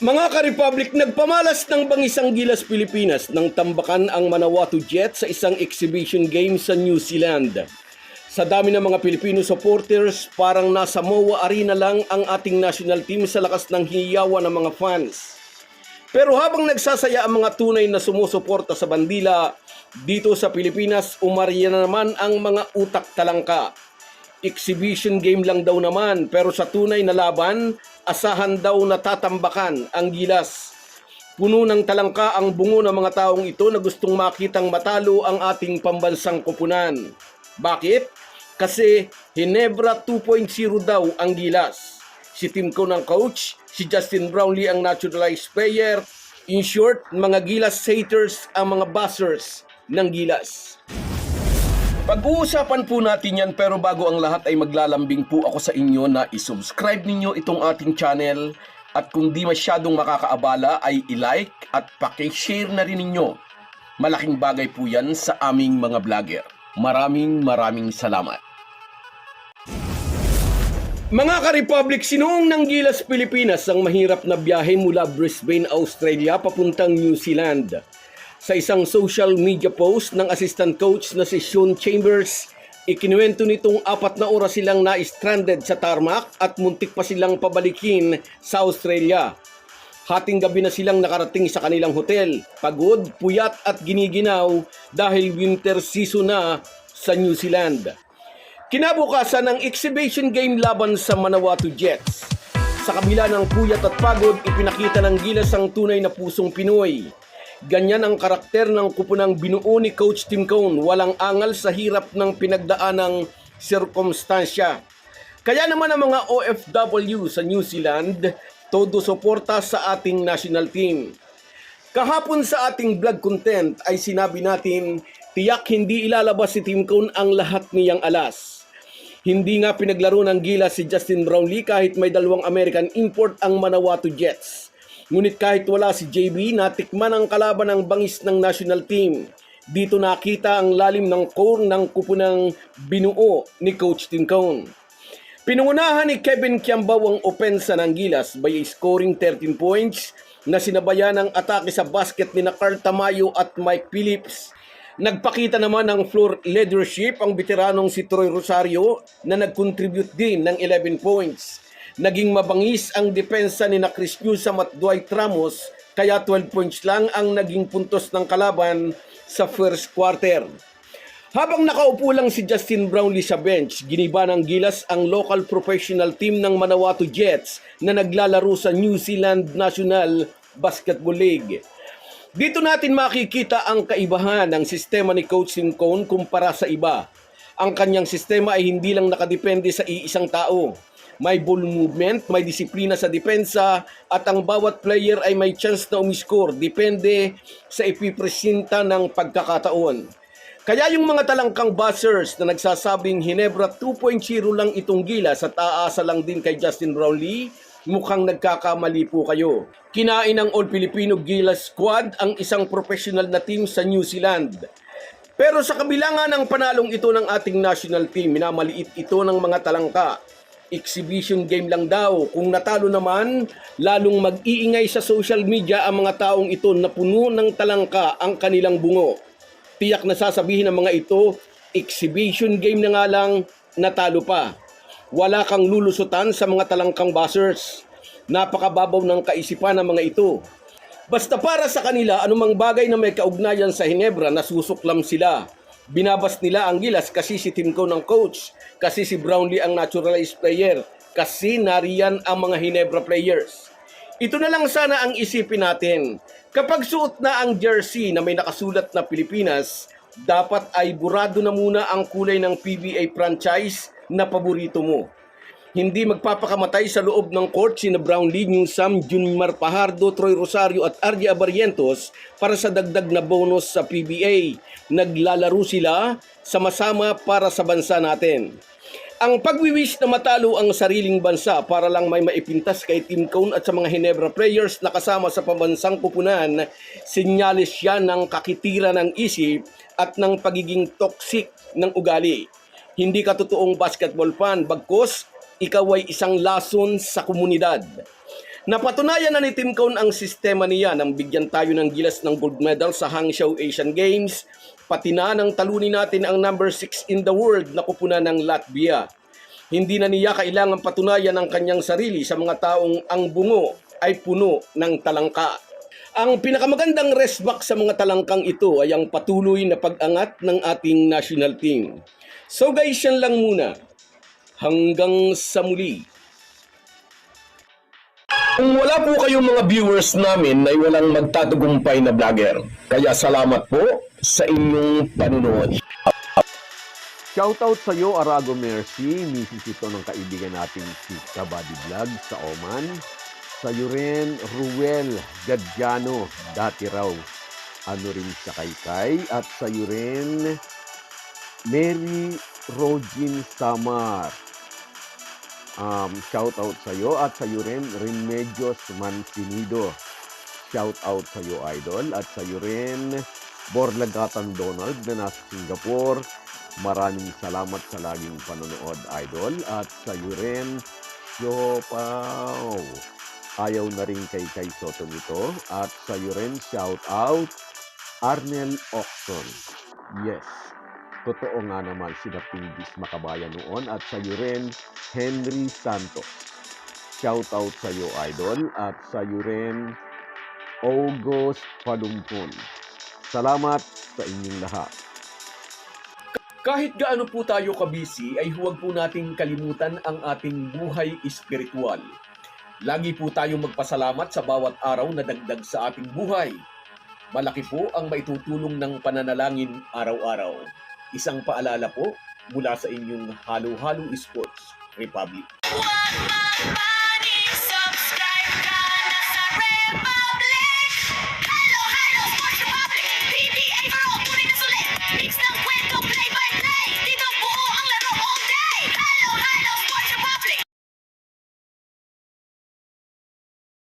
Mga ka-Republic, nagpamalas ng Bangisang Gilas, Pilipinas nang tambakan ang Manawatu Jets sa isang exhibition game sa New Zealand. Sa dami ng mga Filipino supporters, parang nasa MOA Arena lang ang ating national team sa lakas ng hiyawan ng mga fans. Pero habang nagsasaya ang mga tunay na sumusuporta sa bandila, dito sa Pilipinas, umarya na naman ang mga utak talangka. Exhibition game lang daw naman, pero sa tunay na laban, asahan daw na tatambakan ang Gilas. Puno ng talangka ang bungo ng mga taong ito na gustong makitang matalo ang ating pambansang koponan. Bakit? Kasi Ginebra 2.0 daw ang Gilas. Si team ko ng coach, si Justin Brownlee ang naturalized player. In short, mga Gilas haters ang mga buzzers ng Gilas. Pag-uusapan po natin yan, pero bago ang lahat ay maglalambing po ako sa inyo na isubscribe ninyo itong ating channel at kung di masyadong makakaabala ay i-like at paki-share na rin ninyo. Malaking bagay po yan sa aming mga vlogger. Maraming salamat. Mga ka-Republic, sinuong ng Gilas, Pilipinas ang mahirap na biyahe mula Brisbane, Australia papuntang New Zealand. Sa isang social media post ng assistant coach na si Sean Chambers, ikinuwento nitong 4 na oras silang na-stranded sa tarmac at muntik pa silang pabalikin sa Australia. Hating gabi na silang nakarating sa kanilang hotel, pagod, puyat at giniginaw dahil winter season na sa New Zealand. Kinabukasan ng exhibition game laban sa Manawatu Jets. Sa kabila ng puyat at pagod, ipinakita ng Gilas ang tunay na pusong Pinoy. Ganyan ang karakter ng kupunang binuo ni Coach Tim Cone, walang angal sa hirap ng pinagdaanang sirkumstansya. Kaya naman ang mga OFW sa New Zealand, todo suporta sa ating national team. Kahapon sa ating vlog content ay sinabi natin, tiyak hindi ilalabas si Tim Cone ang lahat niyang alas. Hindi nga pinaglaro ng Gilas si Justin Brownlee kahit may 2 American import ang Manawatu Jets. Ngunit kahit wala si JB, natikman ang kalaban ng bangis ng national team. Dito nakita ang lalim ng core ng kupunang binuo ni Coach Tim Cone. Pinungunahan ni Kevin Kiambao ang opensa ng Gilas by scoring 13 points na sinabayan ng atake sa basket ni Carl Tamayo at Mike Phillips. Nagpakita naman ng floor leadership ang veteranong si Troy Rosario na nag-contribute din ng 11 points. Naging mabangis ang depensa ni Chris Newsome at Dwight Ramos, kaya 12 points lang ang naging puntos ng kalaban sa first quarter. Habang nakaupo lang si Justin Brownlee sa bench, giniba ng Gilas ang local professional team ng Manawatu Jets na naglalaro sa New Zealand National Basketball League. Dito natin makikita ang kaibahan ng sistema ni Coach Tim Cone kumpara sa iba. Ang kanyang sistema ay hindi lang nakadepende sa iisang tao. May ball movement, may disiplina sa depensa, at ang bawat player ay may chance na umiscore, depende sa ipipresenta ng pagkakataon. Kaya yung mga talangkang buzzers na nagsasabing Ginebra 2.0 lang itong Gilas at aasa lang din kay Justin Brownlee, mukhang nagkakamali po kayo. Kinain ng All-Filipino Gilas squad ang isang professional na team sa New Zealand. Pero sa kabila nga ng panalong ito ng ating national team, minamaliit ito ng mga talangka. Exhibition game lang daw. Kung natalo naman, lalong mag-iingay sa social media ang mga taong ito na puno ng talangka ang kanilang bungo. Tiyak na sasabihin ng mga ito, exhibition game na nga lang, natalo pa. Wala kang lulusutan sa mga talangkang buzzers. Napakababaw ng kaisipan ng mga ito. Basta para sa kanila, anumang bagay na may kaugnayan sa Ginebra, nasusuklam sila. Binabas nila ang Gilas kasi si Tim Cone ang coach, kasi si Brownlee ang naturalized player, kasi nariyan ang mga Ginebra players. Ito na lang sana ang isipin natin. Kapag suot na ang jersey na may nakasulat na Pilipinas, dapat ay burado na muna ang kulay ng PBA franchise na paborito mo. Hindi magpapakamatay sa loob ng court sina Brownlee, Newsome, Junmar Pajardo, Troy Rosario at RJ Abarientos para sa dagdag na bonus sa PBA. Naglalaro sila sama-sama para sa bansa natin. Ang pagwiwish na matalo ang sariling bansa para lang may maipintas kay Tim Cone at sa mga Ginebra players na kasama sa pambansang kupunan, sinyalis yan ng kakitira ng isip at ng pagiging toxic ng ugali. Hindi ka totoong basketball fan, bagkus ikaw ay isang lason sa komunidad. Napatunayan na ni Tim Cone ang sistema niya nang bigyan tayo ng gilas ng gold medal sa Hangzhou Asian Games, pati na nang talunin natin ang number 6 in the world na kupunan ng Latvia. Hindi na niya kailangang patunayan ang kanyang sarili sa mga taong ang bungo ay puno ng talangka. Ang pinakamagandang restback sa mga talangkang ito ay ang patuloy na pag-angat ng ating national team. So guys, yan lang muna. Hanggang sa muli. Kung wala po kayong mga viewers namin ay walang magtatagumpay na vlogger. Kaya salamat po sa inyong panunood. Shoutout sa iyo, Arago Mercy, misis ito ng kaibigan nating si Kabady Vlog sa Oman. Sa iyo rin, Ruel Gadjano, dati raw, ano rin sa Kaykay. At sa iyo rin, Mary Rogin Samar. Shoutout sa iyo. At sa iyo rin, Remedios Mancinido. Shoutout sa iyo, Idol. At sa iyo rin, Borlagatan Donald na nasa Singapore. Maraming salamat sa laging panonood, Idol. At sa iyo rin, Siopaw. Ayaw na rin kay Soto nito. At sa iyo rin, shout out, Arnel Oxon. Yes, totoo nga naman sina Pinggis Makabayan noon. At sa iyo rin, Henry Santos. Shout out sa iyo, Idol. At sa iyo rin, August Palumpon. Salamat sa inyong lahat. Kahit gaano po tayo kabisi ay huwag po nating kalimutan ang ating buhay espiritual. Lagi po tayong magpasalamat sa bawat araw na dagdag sa ating buhay. Malaki po ang maitutulong ng pananalangin araw-araw. Isang paalala po mula sa inyong Halo Halo Sports Republic.